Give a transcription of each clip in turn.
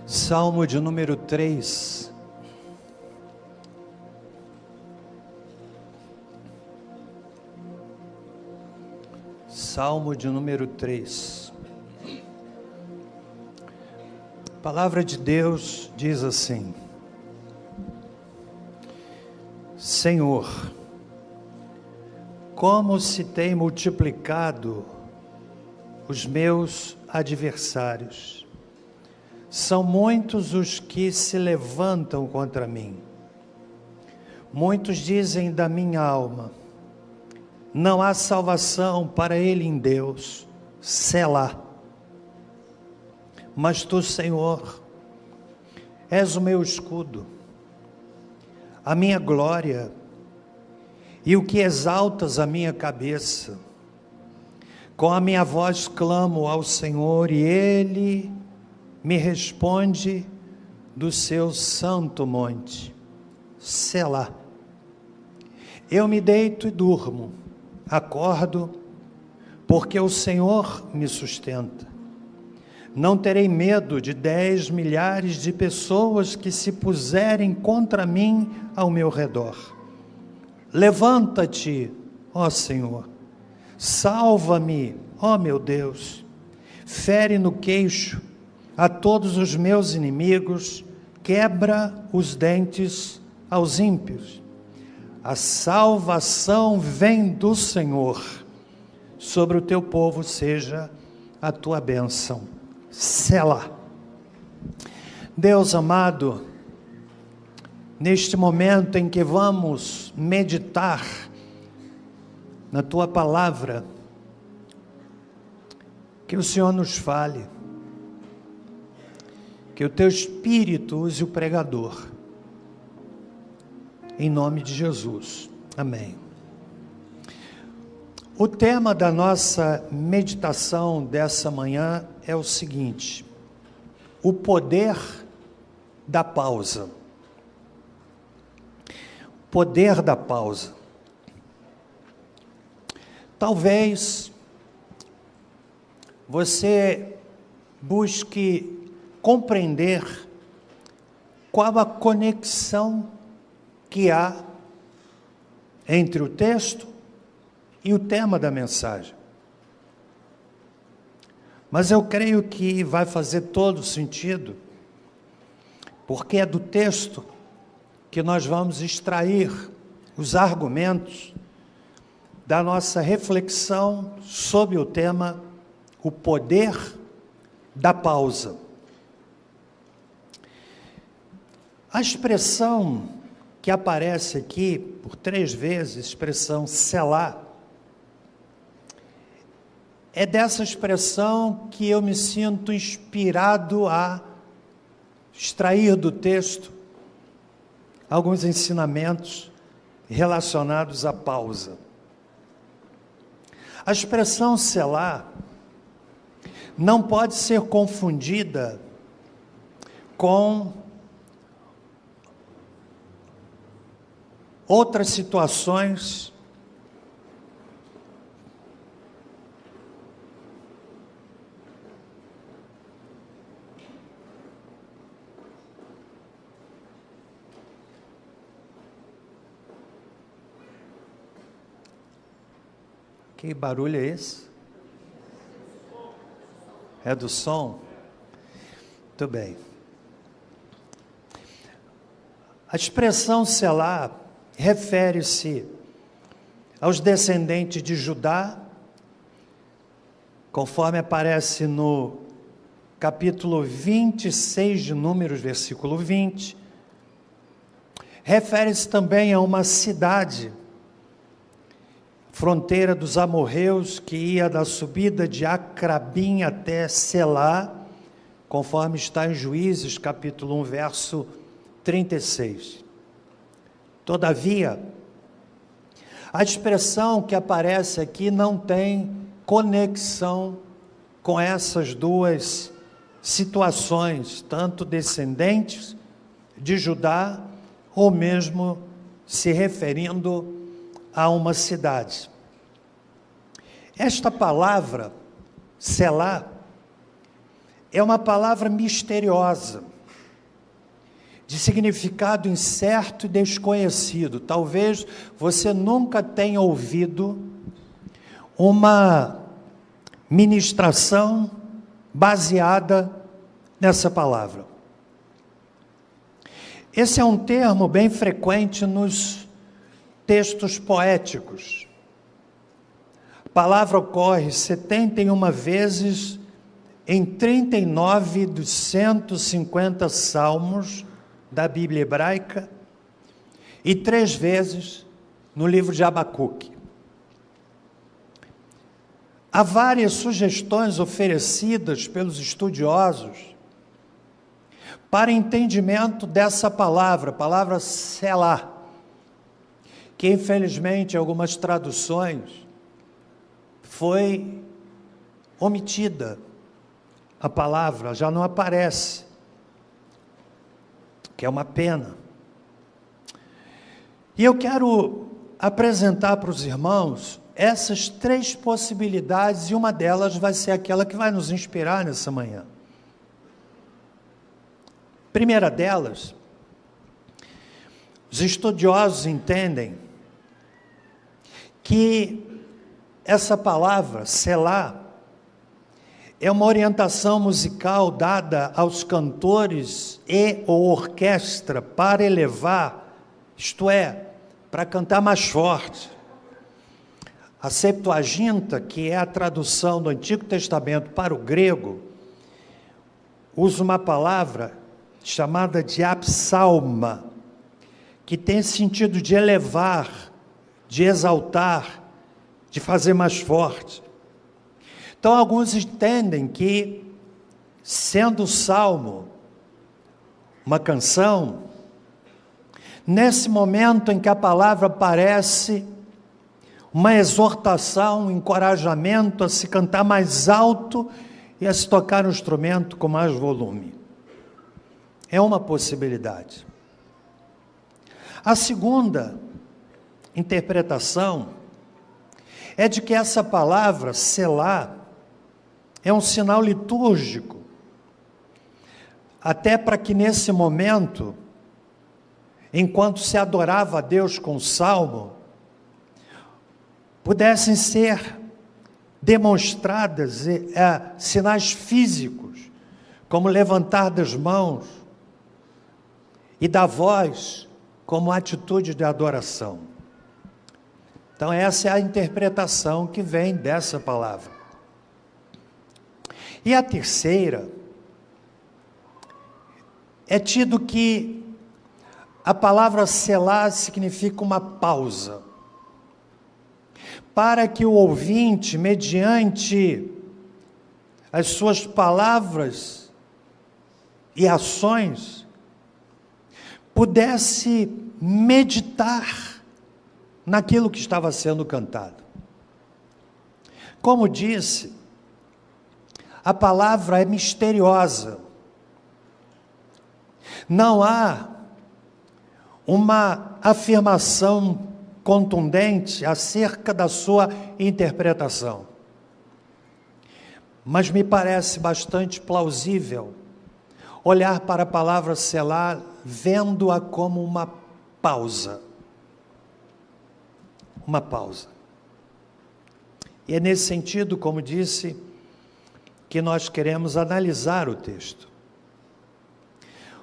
Salmo de número 3. Salmo de número 3. A palavra de Deus diz assim: Senhor, como se tem multiplicado os meus adversários. São muitos os que se levantam contra mim. Muitos dizem da minha alma: não há salvação para ele em Deus. Selá. Mas tu, Senhor, és o meu escudo, a minha glória e o que exaltas a minha cabeça. Com a minha voz clamo ao Senhor e Ele me responde do seu santo monte. Selá. Eu me deito e durmo, acordo, porque o Senhor me sustenta. Não terei medo de 10 milhares de pessoas que se puserem contra mim ao meu redor. Levanta-te, ó Senhor, salva-me, ó meu Deus, fere no queixo a todos os meus inimigos, quebra os dentes aos ímpios. A salvação vem do Senhor, sobre o teu povo seja a tua bênção. Selá. Deus amado, neste momento em que vamos meditar na tua palavra, que o Senhor nos fale, que o teu Espírito use o pregador, em nome de Jesus, amém. O tema da nossa meditação dessa manhã é o seguinte: o poder da pausa. Poder da pausa. Talvez você busque compreender qual a conexão que há entre o texto e o tema da mensagem. Mas eu creio que vai fazer todo sentido, porque é do texto que nós vamos extrair os argumentos da nossa reflexão sobre o tema, o poder da pausa. A expressão que aparece aqui por 3 vezes, expressão selá, é dessa expressão que eu me sinto inspirado a extrair do texto alguns ensinamentos relacionados à pausa. A expressão selá não pode ser confundida com outras situações que barulho é esse? É do som? Muito bem. A expressão selá refere-se aos descendentes de Judá, conforme aparece no capítulo 26 de Números, versículo 20. Refere-se também a uma cidade, fronteira dos amorreus, que ia da subida de Acrabim até Selá, conforme está em Juízes, capítulo 1, verso 36. Todavia, a expressão que aparece aqui não tem conexão com essas duas situações, tanto descendentes de Judá, ou mesmo se referindo a uma cidade. Esta palavra, selá, é uma palavra misteriosa. de significado incerto e desconhecido. Talvez você nunca tenha ouvido uma ministração baseada nessa palavra. Esse é um termo bem frequente nos textos poéticos. A palavra ocorre 71 vezes em 39 dos 150 salmos da Bíblia hebraica e 3 vezes no livro de Abacuque. Há várias sugestões oferecidas pelos estudiosos para entendimento dessa palavra Selá, que infelizmente em algumas traduções foi omitida. A palavra já não aparece, que é uma pena. E eu quero apresentar para os irmãos essas 3 possibilidades, e uma delas vai ser aquela que vai nos inspirar nessa manhã. Primeira delas, os estudiosos entendem que essa palavra, Selá, é uma orientação musical dada aos cantores e ou orquestra para elevar, isto é, para cantar mais forte. A Septuaginta, que é a tradução do Antigo Testamento para o grego, usa uma palavra chamada de apsalma, que tem sentido de elevar, de exaltar, de fazer mais forte. Então, alguns entendem que, sendo o salmo uma canção, nesse momento em que a palavra aparece, uma exortação, um encorajamento a se cantar mais alto e a se tocar um instrumento com mais volume. É uma possibilidade. A segunda interpretação é de que essa palavra, selá, é um sinal litúrgico, até para que nesse momento, enquanto se adorava a Deus com o salmo, pudessem ser demonstradas sinais físicos, como levantar das mãos e da voz, como atitude de adoração. Então essa é a interpretação que vem dessa palavra. E a terceira, é tido que a palavra selá significa uma pausa, para que o ouvinte, mediante as suas palavras e ações, pudesse meditar naquilo que estava sendo cantado. Como disse, a palavra é misteriosa. Não há uma afirmação contundente acerca da sua interpretação. Mas me parece bastante plausível olhar para a palavra selá, vendo-a como uma pausa. Uma pausa. E é nesse sentido, como disse, que nós queremos analisar o texto.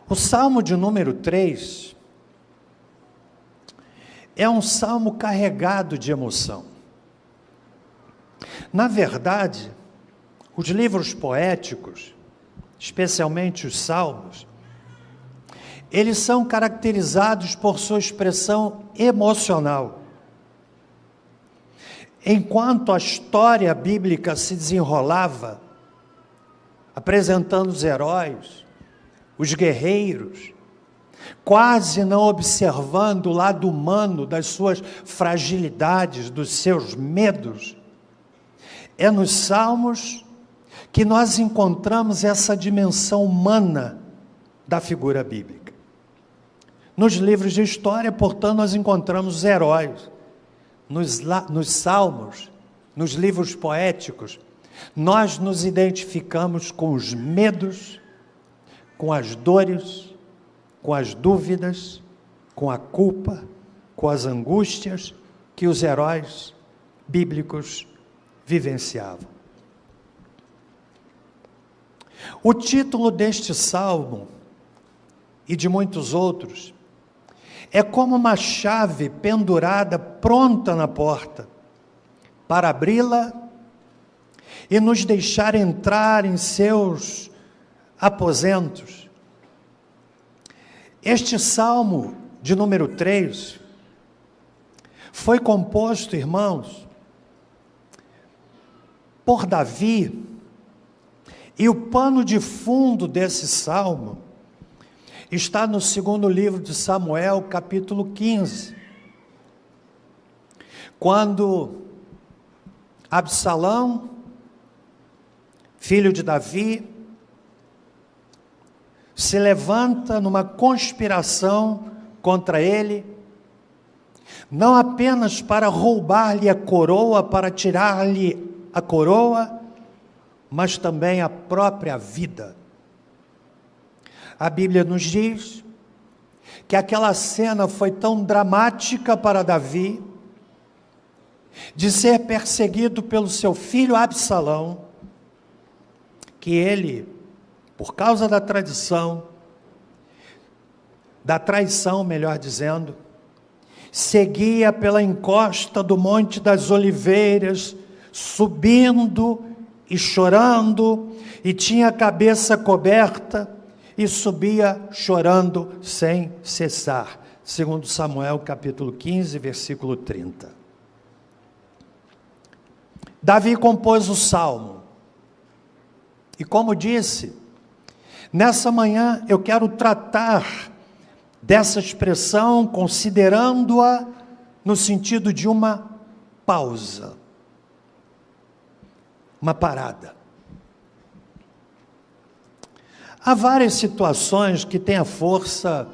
O Salmo de número 3 é um salmo carregado de emoção. Na verdade, os livros poéticos, especialmente os salmos, eles são caracterizados por sua expressão emocional. Enquanto a história bíblica se desenrolava, apresentando os heróis, os guerreiros, quase não observando o lado humano das suas fragilidades, dos seus medos, é nos salmos que nós encontramos essa dimensão humana da figura bíblica. Nos livros de história, portanto, nós encontramos os heróis. Nos salmos, nos livros poéticos, nós nos identificamos com os medos, com as dores, com as dúvidas, com a culpa, com as angústias que os heróis bíblicos vivenciavam. O título deste salmo e de muitos outros é como uma chave pendurada pronta na porta para abri-la e nos deixar entrar em seus aposentos. Este salmo de número 3 foi composto, irmãos, por Davi, e o pano de fundo desse salmo está no segundo livro de Samuel, capítulo 15, quando Absalão, filho de Davi, se levanta numa conspiração contra ele, não apenas para roubar-lhe a coroa, para tirar-lhe a coroa, mas também a própria vida. A Bíblia nos diz que aquela cena foi tão dramática para Davi, de ser perseguido pelo seu filho Absalão, que ele, por causa da traição, melhor dizendo, seguia pela encosta do Monte das Oliveiras, subindo e chorando, e tinha a cabeça coberta, e subia chorando sem cessar. Segundo Samuel, capítulo 15, versículo 30. Davi compôs o salmo, e como disse, nessa manhã eu quero tratar dessa expressão, considerando-a no sentido de uma pausa, uma parada. Há várias situações que têm a força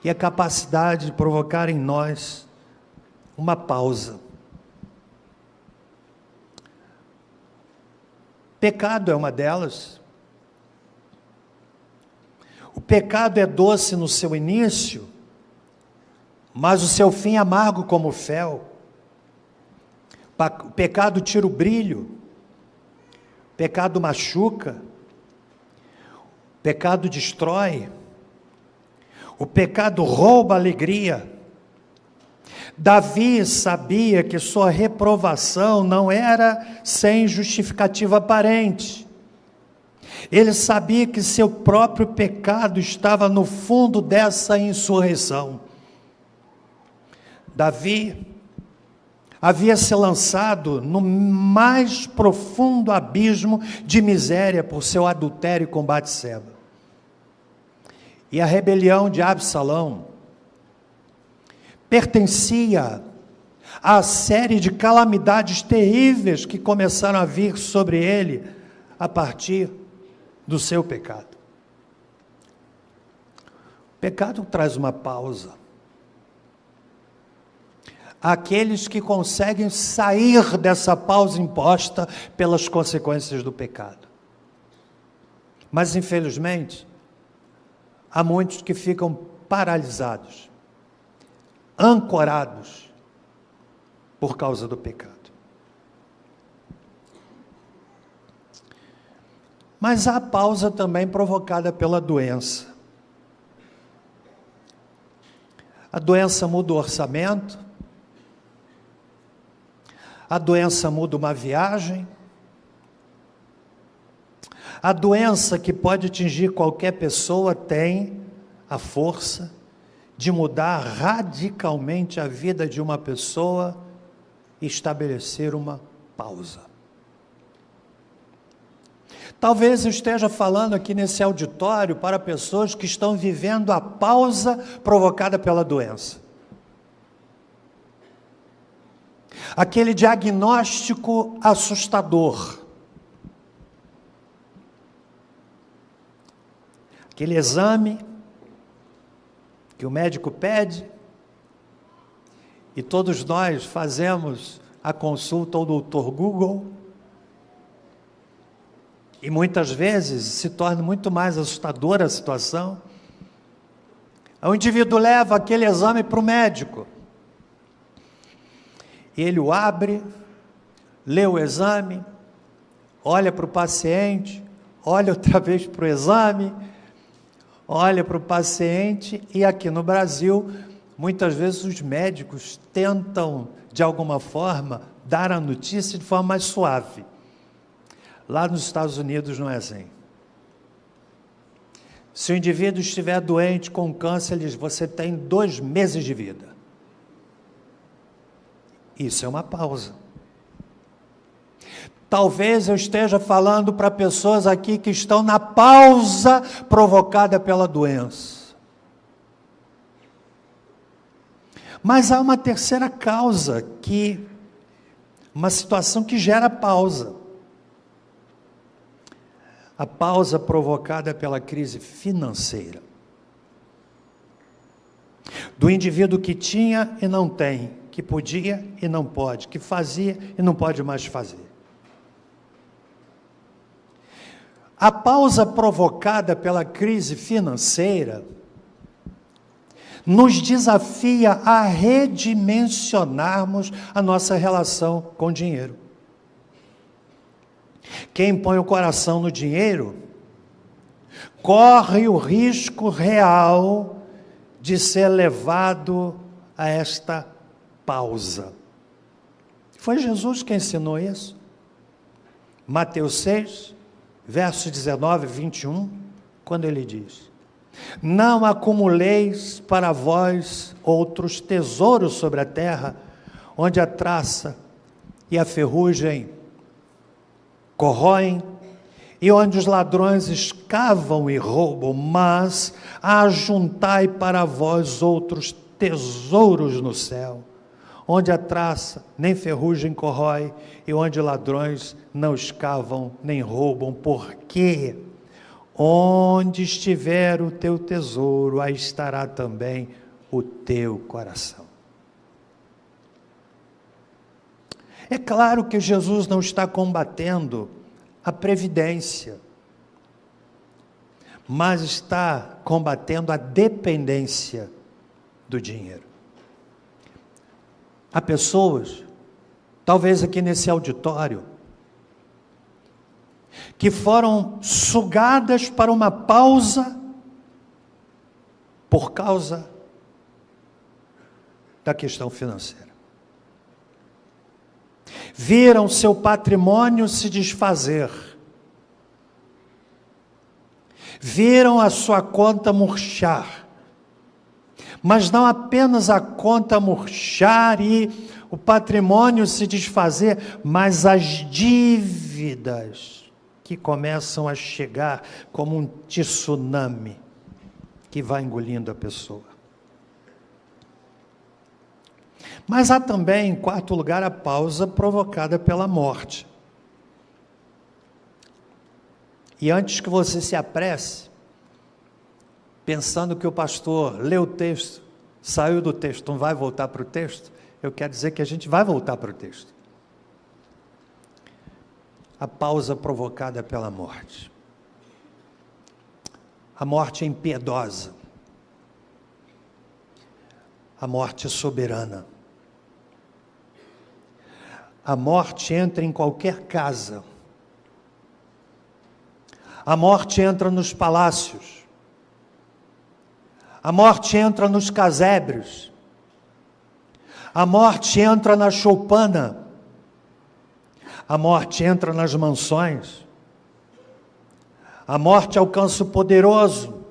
e a capacidade de provocar em nós uma pausa. Pecado é uma delas. O pecado é doce no seu início, mas o seu fim é amargo como o fel. O pecado tira o brilho, o pecado machuca, o pecado destrói, o pecado rouba a alegria. Davi sabia que sua reprovação não era sem justificativa aparente. Ele sabia que seu próprio pecado estava no fundo dessa insurreição. Davi havia se lançado no mais profundo abismo de miséria por seu adultério com Batseba. E a rebelião de Absalão pertencia à série de calamidades terríveis que começaram a vir sobre ele a partir do seu pecado. O pecado traz uma pausa. Aqueles que conseguem sair dessa pausa imposta pelas consequências do pecado. Mas, infelizmente, há muitos que ficam paralisados, ancorados, por causa do pecado. Mas há pausa também provocada pela doença. A doença muda o orçamento, a doença muda uma viagem, a doença que pode atingir qualquer pessoa tem a força de mudar radicalmente a vida de uma pessoa e estabelecer uma pausa. Talvez eu esteja falando aqui nesse auditório para pessoas que estão vivendo a pausa provocada pela doença. Aquele diagnóstico assustador. Aquele exame que o médico pede e todos nós fazemos a consulta ao Dr. Google. E muitas vezes se torna muito mais assustadora a situação. O indivíduo leva aquele exame para o médico. Ele o abre, lê o exame, olha para o paciente, olha outra vez para o exame, olha para o paciente, e aqui no Brasil, muitas vezes os médicos tentam, de alguma forma, dar a notícia de forma mais suave. Lá nos Estados Unidos não é assim. Se o indivíduo estiver doente com câncer, ele diz, você tem 2 meses de vida. Isso é uma pausa. Talvez eu esteja falando para pessoas aqui que estão na pausa provocada pela doença. Mas há uma terceira causa, uma situação que gera pausa. A pausa provocada pela crise financeira. Do indivíduo que tinha e não tem, que podia e não pode, que fazia e não pode mais fazer. A pausa provocada pela crise financeira nos desafia a redimensionarmos a nossa relação com o dinheiro. Quem põe o coração no dinheiro, corre o risco real de ser levado a esta pausa. Foi Jesus quem ensinou isso. Mateus 6, versos 19 e 21, quando ele diz, não acumuleis para vós outros tesouros sobre a terra, onde a traça e a ferrugem corroem, e onde os ladrões escavam e roubam, mas ajuntai para vós outros tesouros no céu, onde a traça nem ferrugem corrói, e onde ladrões não escavam nem roubam, porque onde estiver o teu tesouro, aí estará também o teu coração. É claro que Jesus não está combatendo a previdência, mas está combatendo a dependência do dinheiro. Há pessoas, talvez aqui nesse auditório, que foram sugadas para uma pausa por causa da questão financeira. Viram seu patrimônio se desfazer, viram a sua conta murchar, mas não apenas a conta murchar e o patrimônio se desfazer, mas as dívidas que começam a chegar como um tsunami que vai engolindo a pessoa. Mas há também, em quarto lugar, a pausa provocada pela morte. E antes que você se apresse, pensando que o pastor leu o texto, saiu do texto, não vai voltar para o texto, eu quero dizer que a gente vai voltar para o texto. A pausa provocada pela morte. A morte é impiedosa. A morte é soberana. A morte entra em qualquer casa. A morte entra nos palácios. A morte entra nos casebres. A morte entra na choupana. A morte entra nas mansões. A morte alcança o poderoso.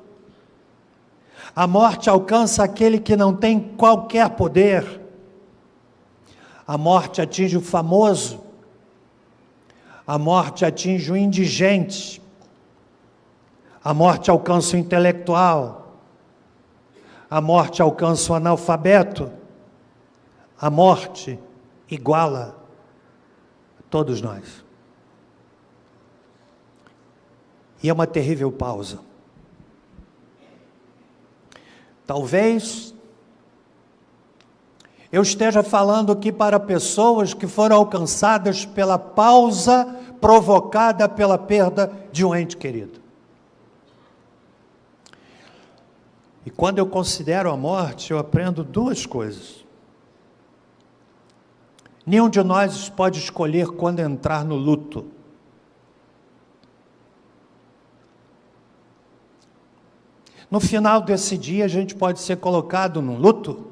A morte alcança aquele que não tem qualquer poder. A morte atinge o famoso. A morte atinge o indigente. A morte alcança o intelectual. A morte alcança o analfabeto. A morte iguala todos nós. E é uma terrível pausa. Talvez eu esteja falando aqui para pessoas que foram alcançadas pela pausa provocada pela perda de um ente querido. E quando eu considero a morte, eu aprendo duas coisas. Nenhum de nós pode escolher quando entrar no luto. No final desse dia, a gente pode ser colocado num luto.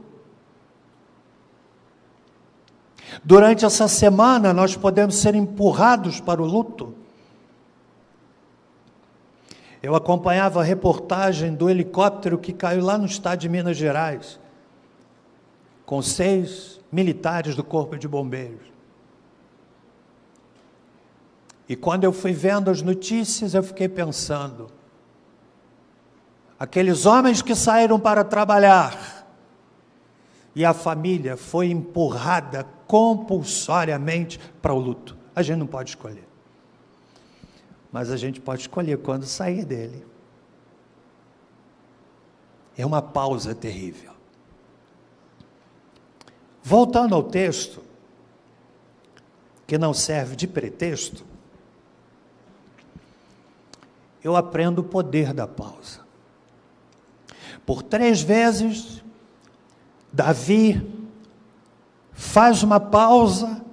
Durante essa semana, nós podemos ser empurrados para o luto. Eu acompanhava a reportagem do helicóptero que caiu lá no estado de Minas Gerais, com 6 militares do Corpo de Bombeiros. E quando eu fui vendo as notícias, eu fiquei pensando, aqueles homens que saíram para trabalhar, e a família foi empurrada compulsoriamente para o luto. A gente não pode escolher. Mas a gente pode escolher quando sair dele. É uma pausa terrível. Voltando ao texto, que não serve de pretexto, eu aprendo o poder da pausa. Por 3 vezes, Davi faz uma pausa,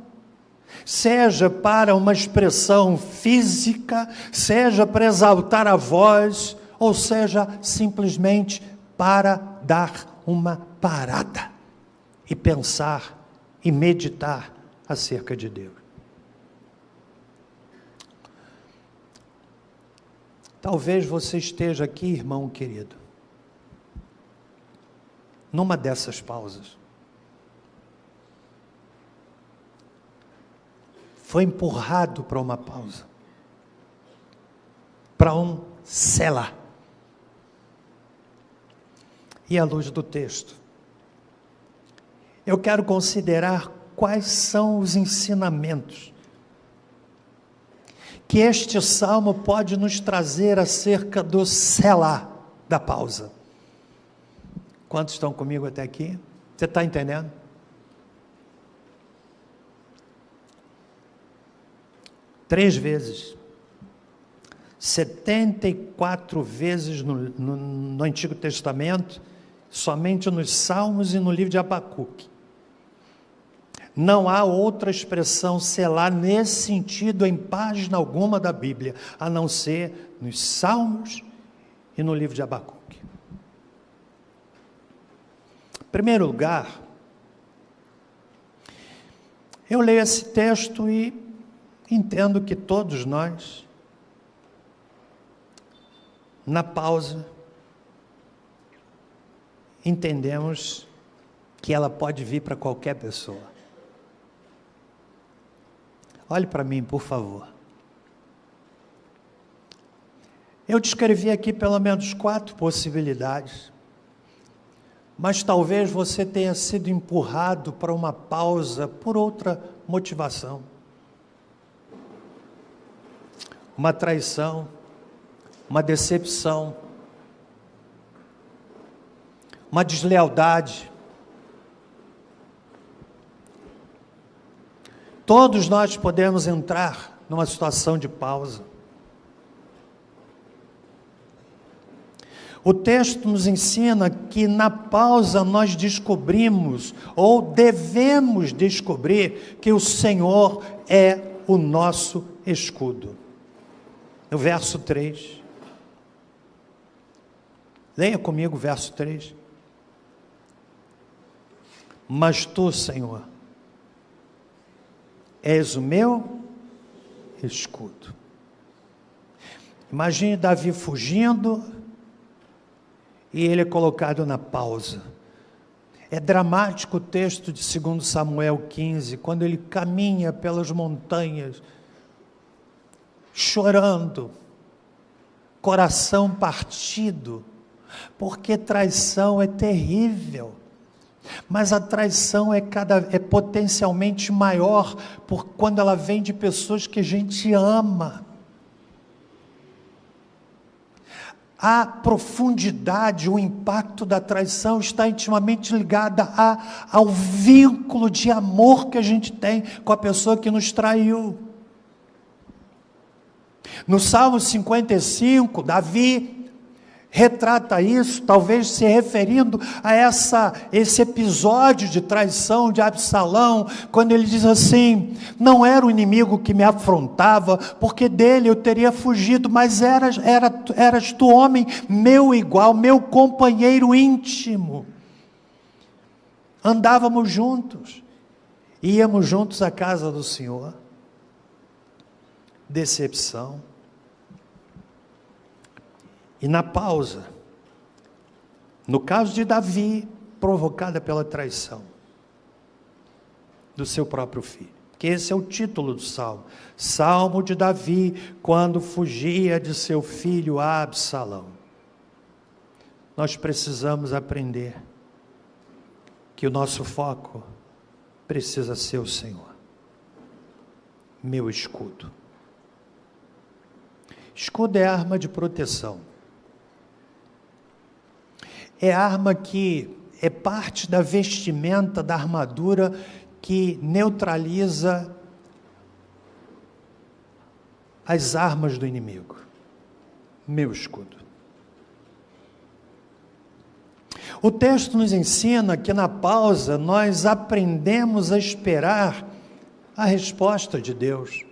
seja para uma expressão física, seja para exaltar a voz, ou seja, simplesmente para dar uma parada e pensar e meditar acerca de Deus. Talvez você esteja aqui, irmão querido, numa dessas pausas. Foi empurrado para uma pausa, para um selá. E à luz do texto, eu quero considerar quais são os ensinamentos que este salmo pode nos trazer acerca do selá, da pausa. Quantos estão comigo até aqui? Você está entendendo? Três vezes, 74 vezes no Antigo Testamento, somente nos Salmos e no livro de Abacuque. Não há outra expressão selá nesse sentido em página alguma da Bíblia, a não ser nos Salmos e no livro de Abacuque. Em primeiro lugar, eu leio esse texto e entendo que todos nós, na pausa, entendemos que ela pode vir para qualquer pessoa. Olhe para mim, por favor. Eu descrevi aqui pelo menos 4 possibilidades, mas talvez você tenha sido empurrado para uma pausa por outra motivação. Uma traição, uma decepção, uma deslealdade. Todos nós podemos entrar numa situação de pausa. O texto nos ensina que na pausa nós descobrimos, ou devemos descobrir, que o Senhor é o nosso escudo. No verso 3. Leia comigo o verso 3. Mas tu, Senhor, és o meu escudo. Imagine Davi fugindo e ele é colocado na pausa. É dramático o texto de 2 Samuel 15, quando ele caminha pelas montanhas, chorando, coração partido, porque traição é terrível, mas a traição é potencialmente maior quando ela vem de pessoas que a gente ama. A profundidade, o impacto da traição está intimamente ligada ao vínculo de amor que a gente tem com a pessoa que nos traiu. No Salmo 55, Davi retrata isso, talvez se referindo a esse episódio de traição de Absalão, quando ele diz assim: não era o inimigo que me afrontava, porque dele eu teria fugido, mas eras tu homem meu igual, meu companheiro íntimo. Andávamos juntos, íamos juntos à casa do Senhor. Decepção. E na pausa, no caso de Davi, provocada pela traição do seu próprio filho, que esse é o título do salmo, Salmo de Davi, quando fugia de seu filho Absalão. Nós precisamos aprender que o nosso foco precisa ser o Senhor, meu escudo. Escudo é arma de proteção. É arma que é parte da vestimenta, da armadura que neutraliza as armas do inimigo. Meu escudo. O texto nos ensina que na pausa nós aprendemos a esperar a resposta de Deus.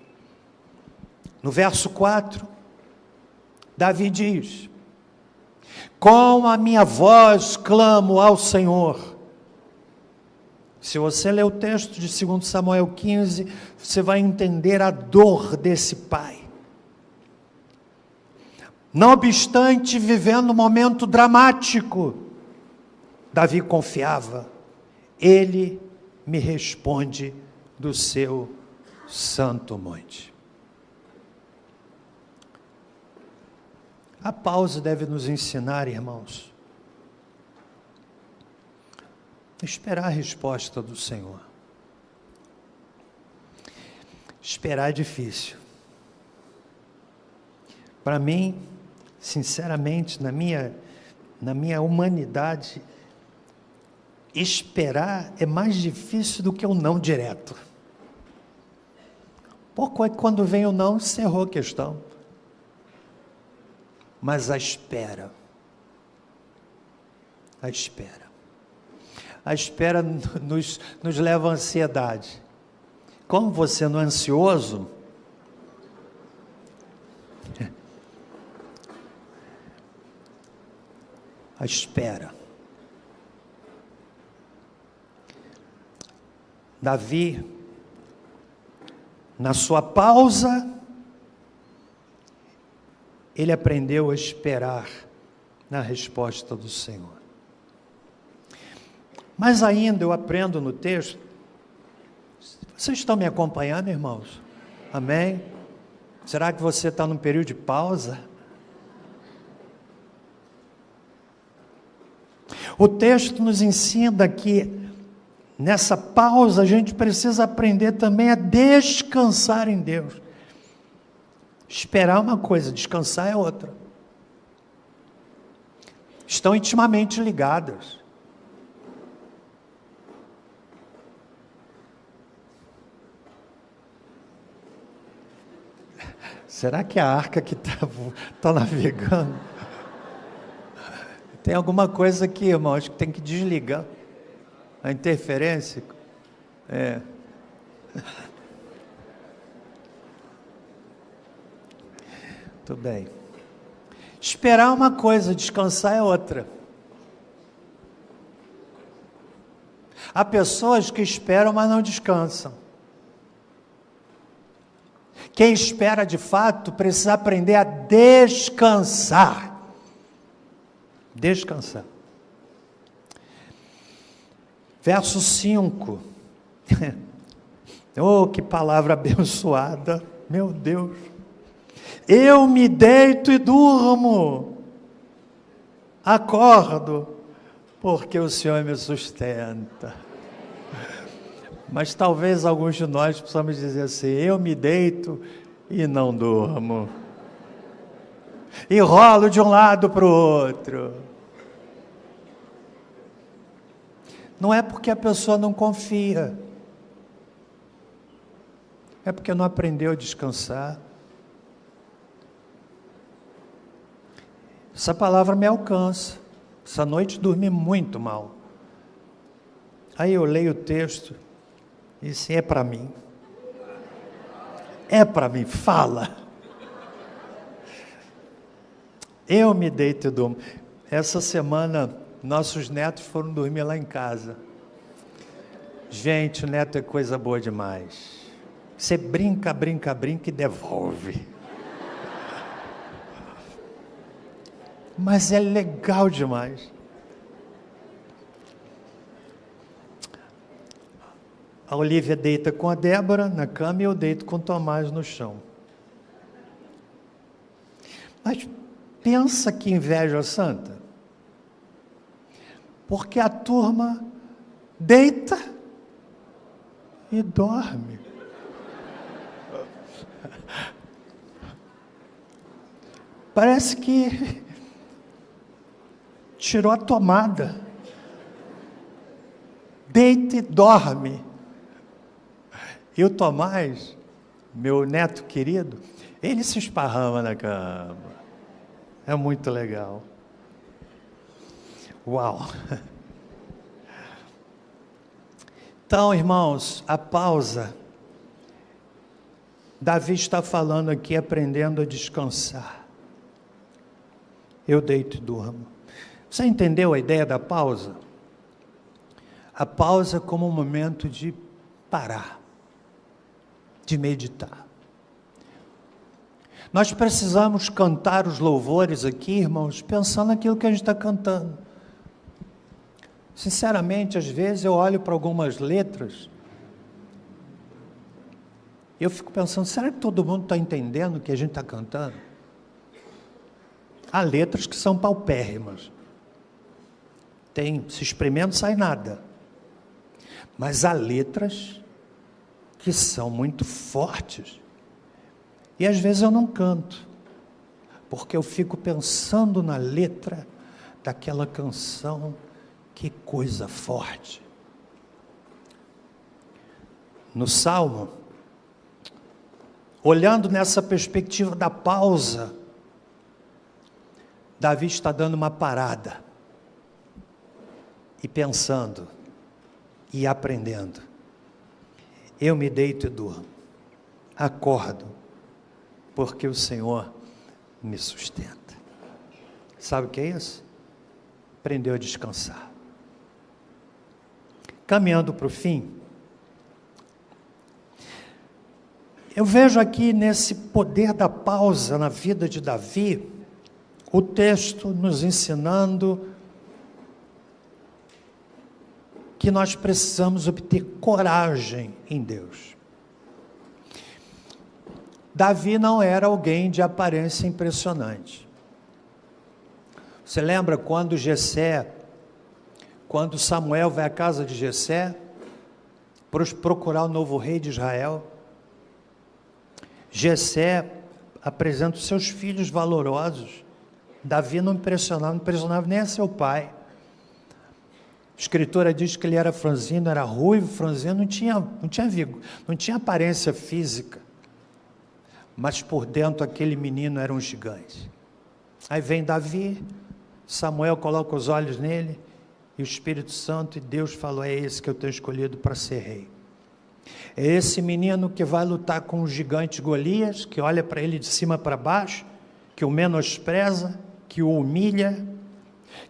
No verso 4, Davi diz: com a minha voz clamo ao Senhor. Se você ler o texto de 2 Samuel 15, você vai entender a dor desse pai. Não obstante, vivendo um momento dramático, Davi confiava: ele me responde do seu santo monte. A pausa deve nos ensinar, irmãos, a esperar a resposta do Senhor. Esperar é difícil. Para mim, sinceramente, na minha humanidade, esperar é mais difícil do que o não direto. Pouco é que quando vem o não, encerrou a questão. Mas a espera nos leva à ansiedade. Como você não é ansioso, a espera. Davi, na sua pausa, ele aprendeu a esperar na resposta do Senhor. Mas ainda eu aprendo no texto. Vocês estão me acompanhando, irmãos? Amém? Será que você está num período de pausa? O texto nos ensina que nessa pausa a gente precisa aprender também a descansar em Deus. Esperar é uma coisa, descansar é outra. Estão intimamente ligadas. Será que a arca que está navegando tem alguma coisa aqui, irmão? Acho que tem que desligar a interferência. Tudo bem. Esperar é uma coisa, descansar é outra. Há pessoas que esperam, mas não descansam. Quem espera de fato precisa aprender a descansar. Descansar. Verso 5. Oh, que palavra abençoada, meu Deus. Eu me deito e durmo, acordo, porque o Senhor me sustenta. Mas talvez alguns de nós possamos dizer assim: eu me deito e não durmo, e rolo de um lado para o outro. Não é porque a pessoa não confia, é porque não aprendeu a descansar. Essa palavra me alcança. Essa noite dormi muito mal. Aí eu leio o texto e disse, é para mim. É para mim, fala. Eu me deito e durmo. Essa semana, nossos netos foram dormir lá em casa. Gente, o neto é coisa boa demais. Você brinca e devolve. Mas é legal demais. A Olívia deita com a Débora na cama e eu deito com o Tomás no chão. Mas pensa que inveja santa. Porque a turma deita e dorme. Parece que tirou a tomada. Deita e dorme. E o Tomás, meu neto querido, ele se esparrama na cama. É muito legal. Uau! Então, irmãos, a pausa. Davi está falando aqui, aprendendo a descansar. Eu deito e durmo. Você entendeu a ideia da pausa? A pausa como um momento de parar, de meditar. Nós precisamos cantar os louvores aqui, irmãos, pensando naquilo que a gente está cantando. Sinceramente, às vezes eu olho para algumas letras e eu fico pensando, será que todo mundo está entendendo o que a gente está cantando? Há letras que são paupérrimas. Se experimenta, sai nada. Mas há letras que são muito fortes. E às vezes eu não canto, porque eu fico pensando na letra daquela canção. Que coisa forte. No Salmo, olhando nessa perspectiva da pausa, Davi está dando uma parada e pensando e aprendendo. Eu me deito e durmo, acordo, porque o Senhor me sustenta. Sabe o que é isso? Aprendeu a descansar. Caminhando para o fim, eu vejo aqui nesse poder da pausa na vida de Davi, o texto nos ensinando que nós precisamos obter coragem em Deus. Davi não era alguém de aparência impressionante. Você lembra quando Samuel vai à casa de Jessé para procurar o novo rei de Israel? Jessé apresenta os seus filhos valorosos. Davi não impressionava nem a seu pai. A escritura diz que ele era franzino, era ruivo, franzino, não tinha aparência física. Mas por dentro aquele menino era um gigante. Aí vem Davi, Samuel coloca os olhos nele, e o Espírito Santo e Deus falou, é esse que eu tenho escolhido para ser rei. É esse menino que vai lutar com o gigante Golias, que olha para ele de cima para baixo, que o menospreza, que o humilha,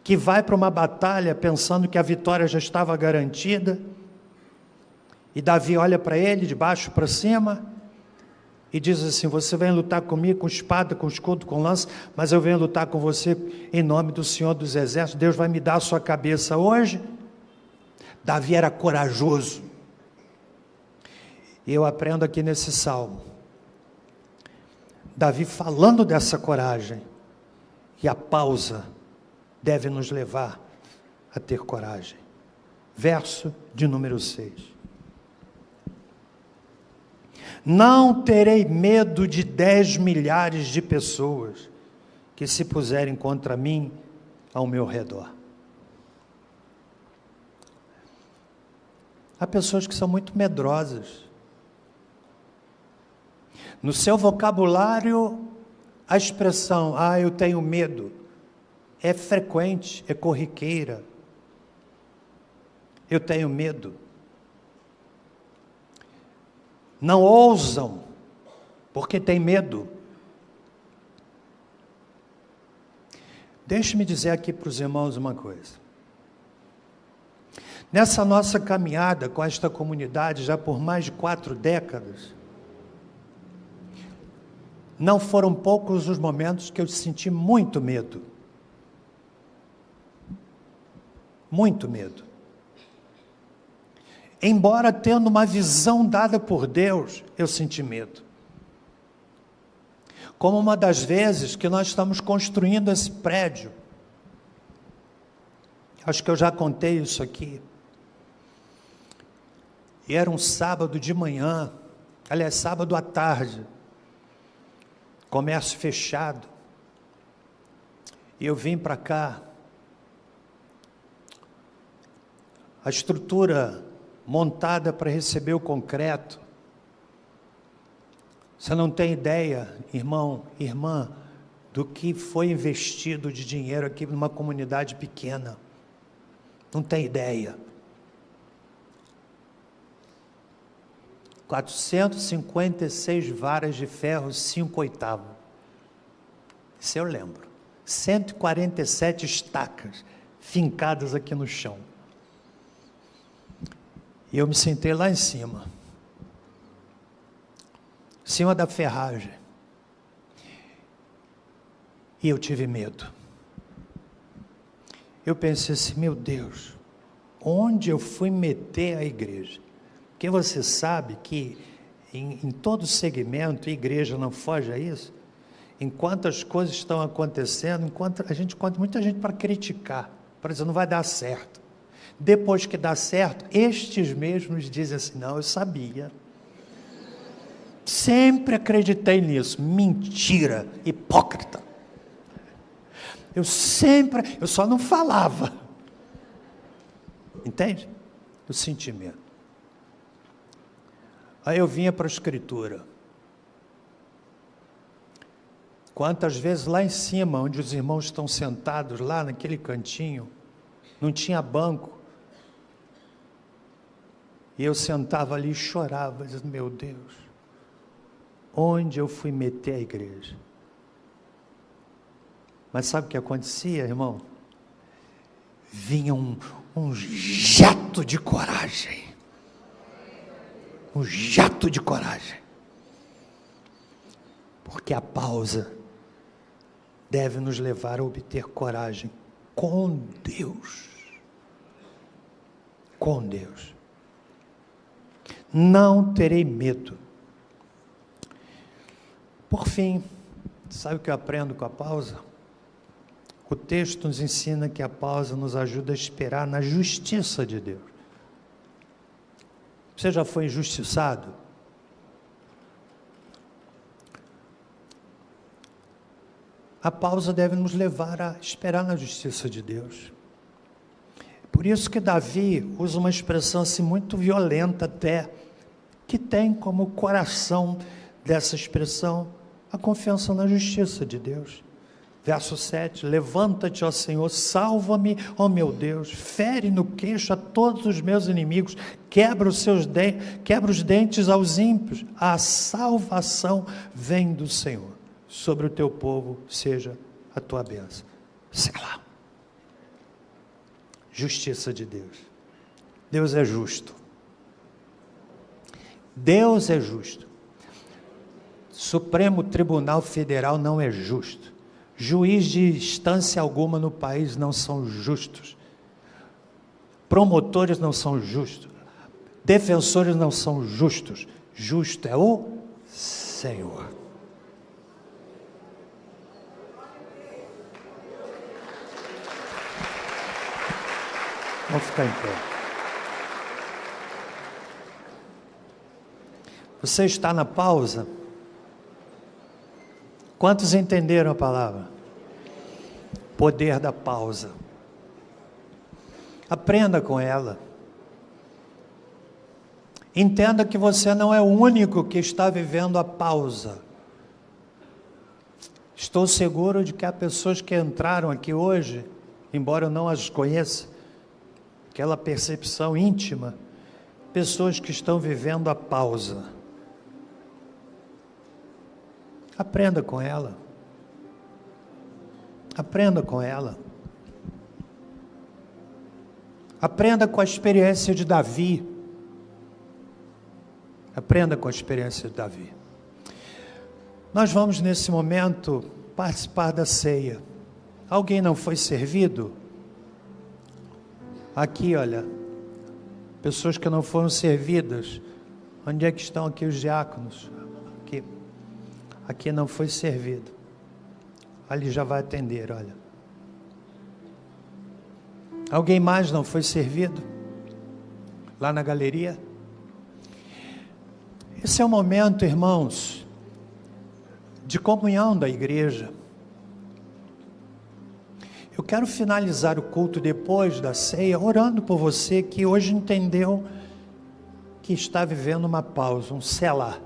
que vai para uma batalha pensando que a vitória já estava garantida, e Davi olha para ele de baixo para cima, e diz assim, você vem lutar comigo com espada, com escudo, com lança, mas eu venho lutar com você em nome do Senhor dos Exércitos, Deus vai me dar a sua cabeça hoje. Davi era corajoso, e eu aprendo aqui nesse salmo, Davi falando dessa coragem, e a pausa deve nos levar a ter coragem. Verso de número 6. Não terei medo de 10 milhares de pessoas que se puserem contra mim ao meu redor. Há pessoas que são muito medrosas. No seu vocabulário, a expressão, eu tenho medo, é frequente, é corriqueira. Eu tenho medo. Não ousam, porque tem medo. Deixe-me dizer aqui para os irmãos uma coisa. Nessa nossa caminhada com esta comunidade, já por mais de 4 décadas, não foram poucos os momentos que eu senti muito medo. Muito medo. Embora tendo uma visão dada por Deus, eu senti medo. Como uma das vezes que nós estamos construindo esse prédio. Acho que eu já contei isso aqui. E era um sábado de manhã, aliás, sábado à tarde. Comércio fechado. E eu vim para cá. A estrutura montada para receber o concreto. Você não tem ideia, irmão, irmã, do que foi investido de dinheiro aqui numa comunidade pequena. Não tem ideia. 456 varas de ferro, 5/8. Isso eu lembro. 147 estacas fincadas aqui no chão. E eu me sentei lá em cima da ferragem. E eu tive medo. Eu pensei assim, meu Deus, onde eu fui meter a igreja? Porque você sabe que em todo segmento, a igreja não foge a isso. Enquanto as coisas estão acontecendo, enquanto a gente encontra muita gente para criticar, para dizer, não vai dar certo. Depois que dá certo, estes mesmos dizem assim, não, eu sabia. Sempre acreditei nisso. Mentira, hipócrita. Eu só não falava. Entende? Eu senti medo. Aí eu vinha para a Escritura. Quantas vezes lá em cima, onde os irmãos estão sentados, lá naquele cantinho, não tinha banco. E eu sentava ali e chorava, dizendo, meu Deus, onde eu fui meter a igreja? Mas sabe o que acontecia, irmão? Vinha um jato de coragem. Um jato de coragem. Porque a pausa deve nos levar a obter coragem com Deus. Com Deus. Não terei medo. Por fim, sabe o que eu aprendo com a pausa? O texto nos ensina que a pausa nos ajuda a esperar na justiça de Deus. Você já foi injustiçado? A pausa deve nos levar a esperar na justiça de Deus. Por isso que Davi usa uma expressão assim muito violenta até, que tem como coração dessa expressão a confiança na justiça de Deus. Verso 7, levanta-te, ó Senhor, salva-me, ó meu Deus, fere no queixo a todos os meus inimigos, quebra os dentes aos ímpios, a salvação vem do Senhor, sobre o teu povo seja a tua bênção. Sei lá. Justiça de Deus. Deus é justo. Deus é justo. Supremo Tribunal Federal não é justo. Juiz de instância alguma no país não são justos. Promotores não são justos. Defensores não são justos. Justo é o Senhor. Vamos ficar em pé. Você está na pausa? Quantos entenderam a palavra? Poder da pausa. Aprenda com ela. Entenda que você não é o único que está vivendo a pausa. Estou seguro de que há pessoas que entraram aqui hoje, embora eu não as conheça, aquela percepção íntima, pessoas que estão vivendo a pausa. Aprenda com ela. Aprenda com ela. Aprenda com a experiência de Davi. Aprenda com a experiência de Davi. Nós vamos nesse momento participar da ceia. Alguém não foi servido? Aqui, olha, pessoas que não foram servidas. Onde é que estão aqui os diáconos? Aqui. Aqui não foi servido. Ali já vai atender, olha. Alguém mais não foi servido? Lá na galeria? Esse é o momento, irmãos, de comunhão da igreja. Eu quero finalizar o culto depois da ceia, orando por você que hoje entendeu que está vivendo uma pausa, um selá.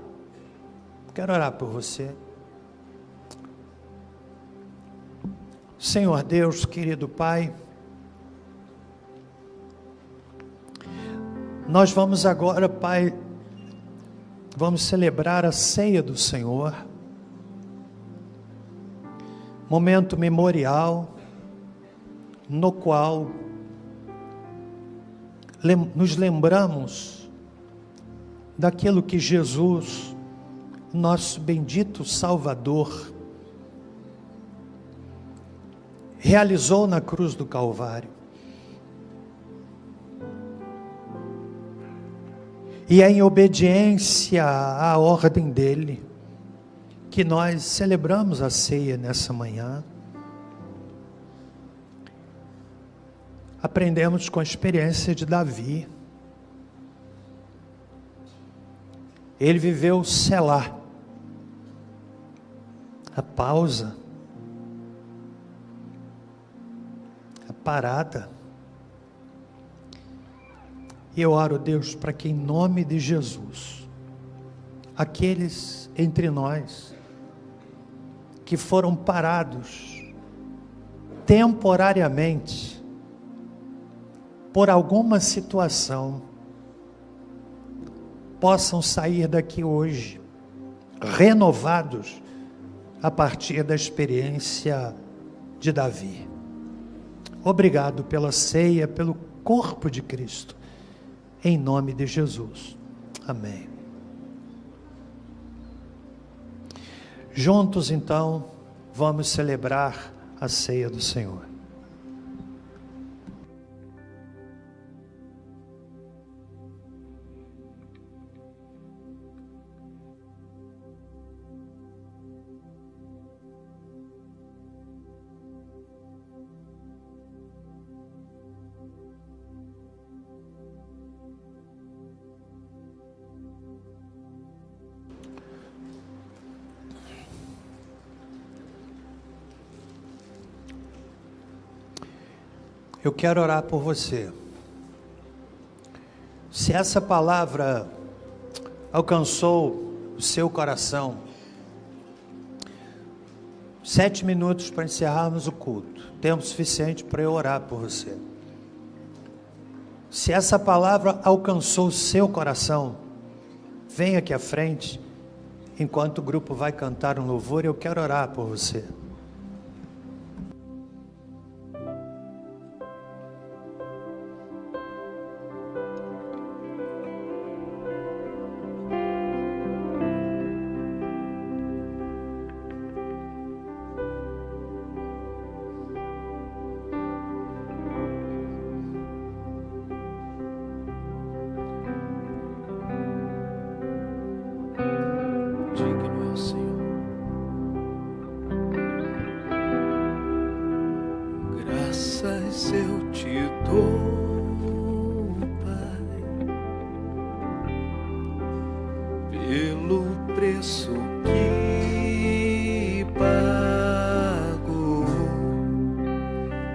Quero orar por você. Senhor Deus, querido Pai, nós vamos agora, Pai, vamos celebrar a ceia do Senhor, momento memorial, no qual nos lembramos daquilo que Jesus, nosso bendito Salvador, realizou na cruz do Calvário. E é em obediência à ordem dele que nós celebramos a ceia nessa manhã. Aprendemos com a experiência de Davi. Ele viveu o selá, a pausa, a parada. E eu oro, Deus, para que em nome de Jesus, aqueles entre nós que foram parados temporariamente por alguma situação, possam sair daqui hoje renovados a partir da experiência de Davi. Obrigado pela ceia, pelo corpo de Cristo, em nome de Jesus. Amém. Juntos, então, vamos celebrar a ceia do Senhor. Eu quero orar por você. Se essa palavra alcançou o seu coração, 7 minutos para encerrarmos o culto. Tempo suficiente para eu orar por você. Se essa palavra alcançou o seu coração, venha aqui à frente, enquanto o grupo vai cantar um louvor, eu quero orar por você. Eu te dou, Pai, pelo preço que pagou,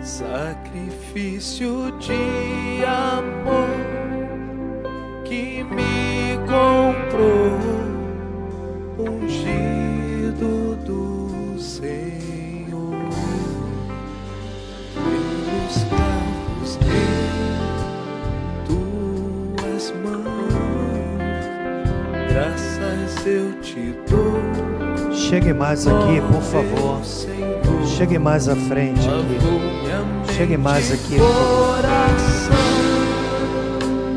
sacrifício de amor que me comprou, ungido do Senhor. eu te dou. Chegue mais aqui, por favor. Senhor, Chegue mais à frente aqui. Chegue mais aqui. coração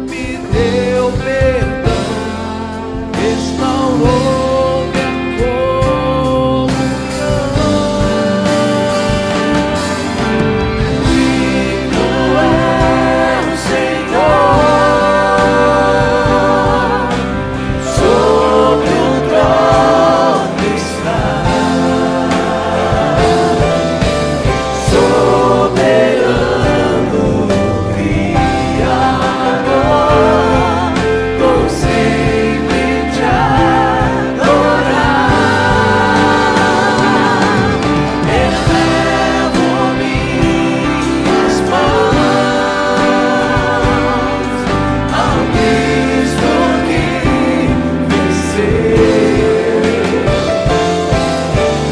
me deu perdão, restaurou minha comunhão. Digno é o Senhor, sobre o trono está, soberano Criador, vou sempre te adorar. Elevo minhas mãos ao Cristo que venceu,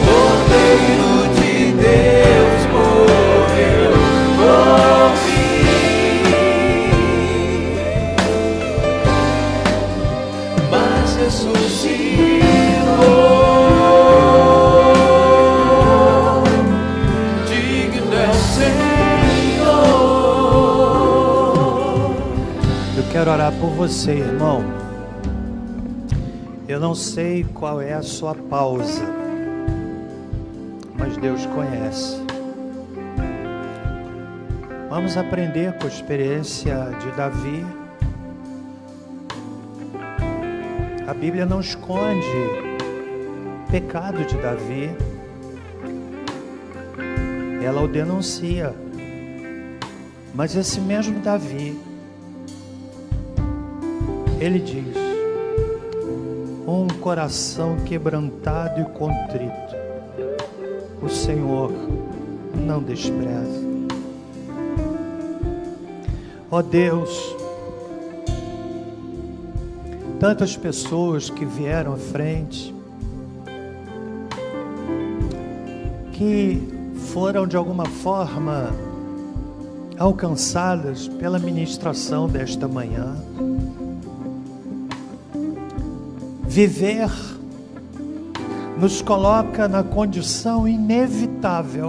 Cordeiro de Deus morreu por mim, mas ressuscitou. Digno é o Senhor. Eu quero orar por você, irmão. Eu não sei qual é a sua pausa, mas Deus conhece. Vamos aprender com a experiência de Davi. A Bíblia não esconde o pecado de Davi, ela o denuncia. Mas esse mesmo Davi, ele diz: um coração quebrantado e contrito, o Senhor não despreza. Ó Deus, tantas pessoas que vieram à frente, que foram de alguma forma alcançadas pela ministração desta manhã. Viver nos coloca na condição inevitável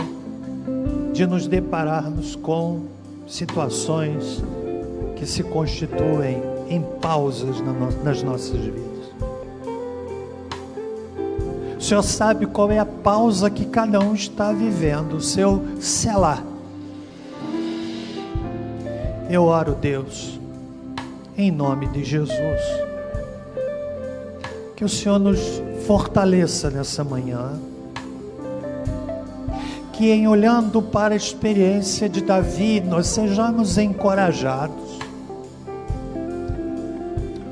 de nos depararmos com situações que se constituem em pausas nas nossas vidas. O Senhor sabe qual é a pausa que cada um está vivendo, o seu selá. Eu oro, Deus, em nome de Jesus, que o Senhor nos fortaleça nessa manhã, que em olhando para a experiência de Davi, nós sejamos encorajados,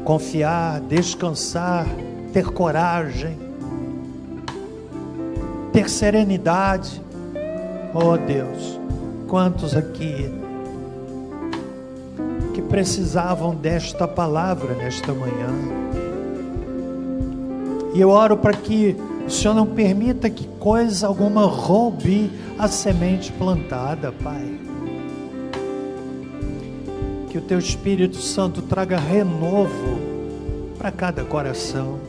confiar, descansar, ter coragem, ter serenidade. Oh Deus, quantos aqui que precisavam desta palavra nesta manhã. E eu oro para que o Senhor não permita que coisa alguma roube a semente plantada, Pai. Que o Teu Espírito Santo traga renovo para cada coração,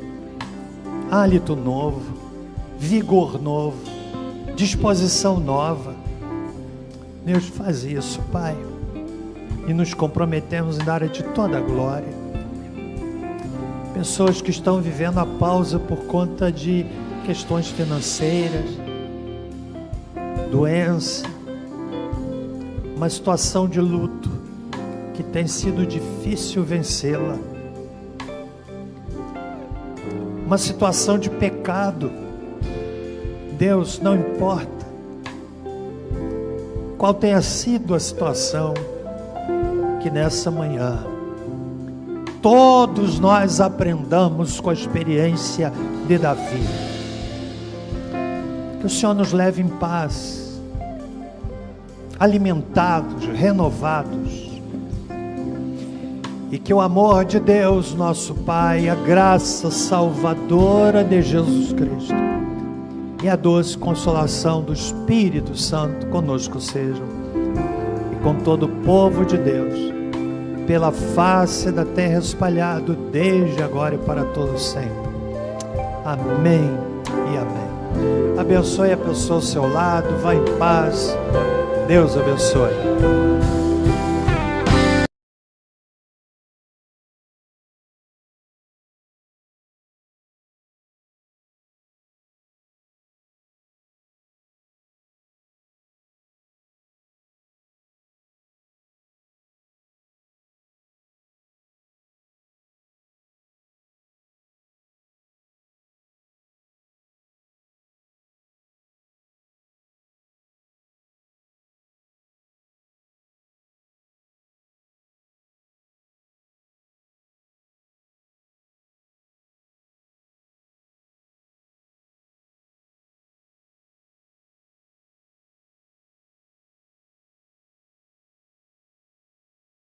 hálito novo, vigor novo, disposição nova. Deus, faz isso, Pai, e nos comprometemos em dar-te toda a glória. Pessoas que estão vivendo a pausa por conta de questões financeiras, doença, uma situação de luto que tem sido difícil vencê-la, uma situação de pecado. Deus, não importa qual tenha sido a situação, que nessa manhã todos nós aprendamos com a experiência de Davi. Que o Senhor nos leve em paz, alimentados, renovados, e que o amor de Deus, nosso Pai, a graça salvadora de Jesus Cristo e a doce consolação do Espírito Santo conosco sejam, e com todo o povo de Deus, pela face da terra espalhado, desde agora e para todos sempre. Amém e amém. Abençoe a pessoa ao seu lado, vá em paz. Deus abençoe.